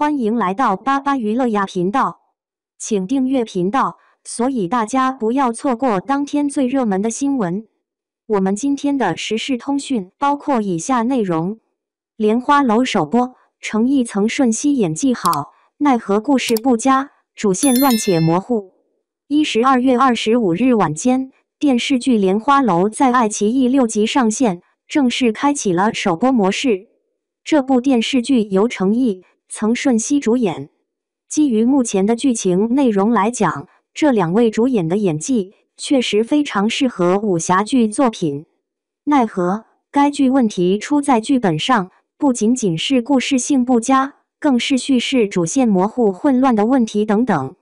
欢迎来到巴巴娱乐呀频道，请订阅频道，所以大家不要错过当天最热门的新闻。我们今天的时事通讯包括以下内容：莲花楼首播，程毅曾瞬息演技好，奈何故事不佳，主线乱且模糊。12月25日晚间，电视剧《莲花楼》在爱奇艺6集上线，正式开启了首播模式。这部电视剧由程毅、曾舜晞主演。基于目前的剧情内容来讲，这两位主演的演技确实非常适合武侠剧作品。奈何该剧问题出在剧本上，不仅仅是故事性不佳，更是叙事主线模糊混乱的问题等等。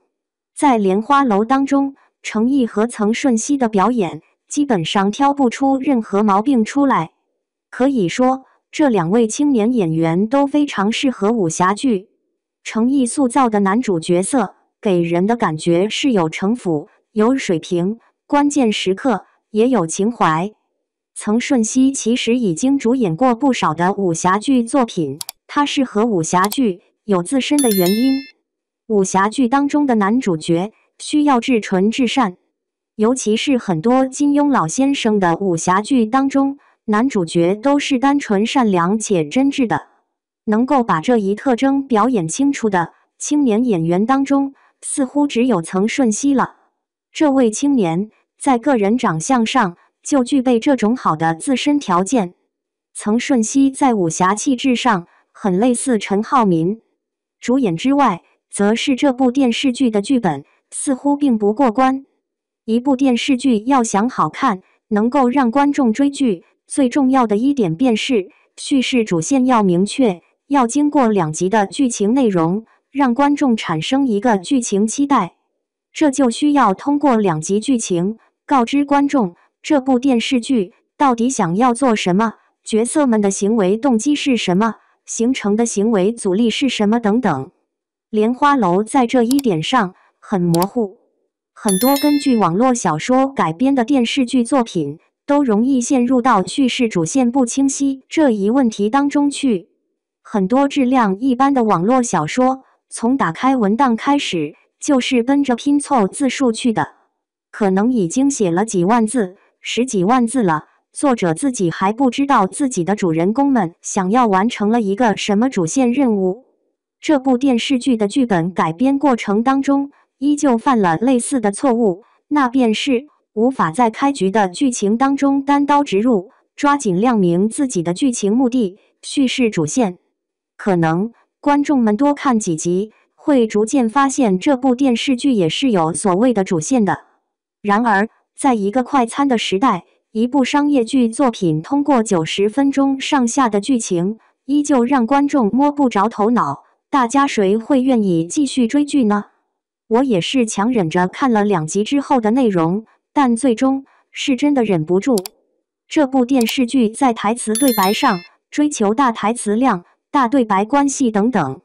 在《莲花楼》当中，程毅和曾舜晞的表演基本上挑不出任何毛病出来，可以说这两位青年演员都非常适合武侠剧。程毅塑造的男主角色给人的感觉是有城府、有水平，关键时刻也有情怀。曾舜晞其实已经主演过不少的武侠剧作品，他适合武侠剧有自身的原因。武侠剧当中的男主角需要至纯至善，尤其是很多金庸老先生的武侠剧当中，男主角都是单纯善良且真挚的。能够把这一特征表演清楚的青年演员当中，似乎只有曾舜晞了。这位青年在个人长相上就具备这种好的自身条件。曾舜晞在武侠气质上很类似陈浩民，主演之外，则是这部电视剧的剧本似乎并不过关。一部电视剧要想好看，能够让观众追剧，最重要的一点便是叙事主线要明确，要经过2集的剧情内容，让观众产生一个剧情期待。这就需要通过2集剧情告知观众这部电视剧到底想要做什么，角色们的行为动机是什么，形成的行为阻力是什么等等。莲花楼在这一点上很模糊，很多根据网络小说改编的电视剧作品都容易陷入到叙事主线不清晰这一问题当中去。很多质量一般的网络小说，从打开文档开始就是奔着拼凑字数去的，可能已经写了几万字、10几万字了，作者自己还不知道自己的主人公们想要完成了一个什么主线任务。这部电视剧的剧本改编过程当中，依旧犯了类似的错误，那便是无法在开局的剧情当中单刀直入，抓紧亮明自己的剧情目的、叙事主线。可能观众们多看几集，会逐渐发现这部电视剧也是有所谓的主线的。然而，在一个快餐的时代，一部商业剧作品通过90分钟上下的剧情，依旧让观众摸不着头脑，大家谁会愿意继续追剧呢？我也是强忍着看了2集之后的内容，但最终是真的忍不住。这部电视剧在台词对白上追求大台词量、大对白关系等等，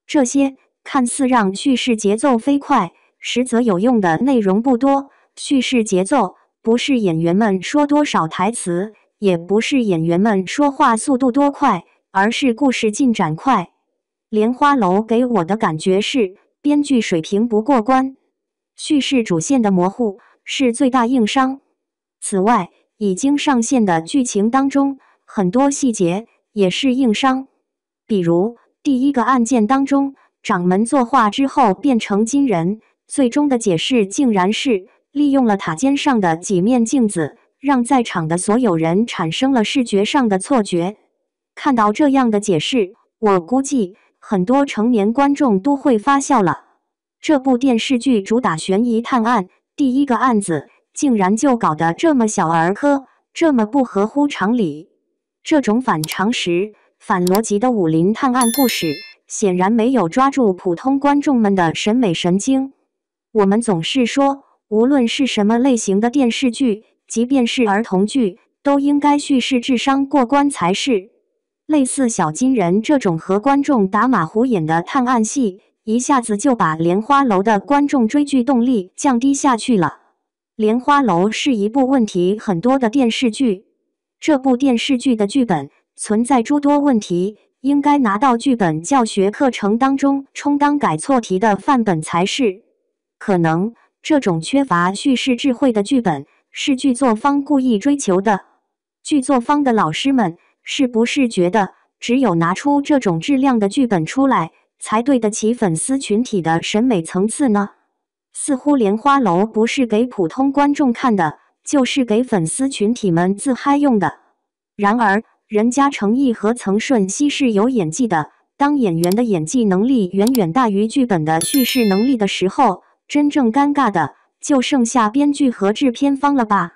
这些看似让叙事节奏飞快，实则有用的内容不多。叙事节奏不是演员们说多少台词，也不是演员们说话速度多快，而是故事进展快。莲花楼给我的感觉是编剧水平不过关，叙事主线的模糊是最大硬伤。此外，已经上线的剧情当中，很多细节也是硬伤。比如第一个案件当中，掌门作画之后变成金人，最终的解释竟然是利用了塔尖上的几面镜子，让在场的所有人产生了视觉上的错觉。看到这样的解释，我估计很多成年观众都会发笑了。这部电视剧主打悬疑探案，第一个案子竟然就搞得这么小儿科，这么不合乎常理。这种反常识、反逻辑的武林探案故事，显然没有抓住普通观众们的审美神经。我们总是说，无论是什么类型的电视剧，即便是儿童剧，都应该叙事智商过关才是。类似小金人这种和观众打马虎眼的探案戏，一下子就把莲花楼的观众追剧动力降低下去了。莲花楼是一部问题很多的电视剧，这部电视剧的剧本存在诸多问题，应该拿到剧本教学课程当中充当改错题的范本才是。可能这种缺乏叙事智慧的剧本是剧作方故意追求的。剧作方的老师们是不是觉得只有拿出这种质量的剧本出来，才对得起粉丝群体的审美层次呢？似乎莲花楼不是给普通观众看的，就是给粉丝群体们自嗨用的。然而，人家程毅和曾舜晞是有演技的，当演员的演技能力远远大于剧本的叙事能力的时候，真正尴尬的就剩下编剧和制片方了吧。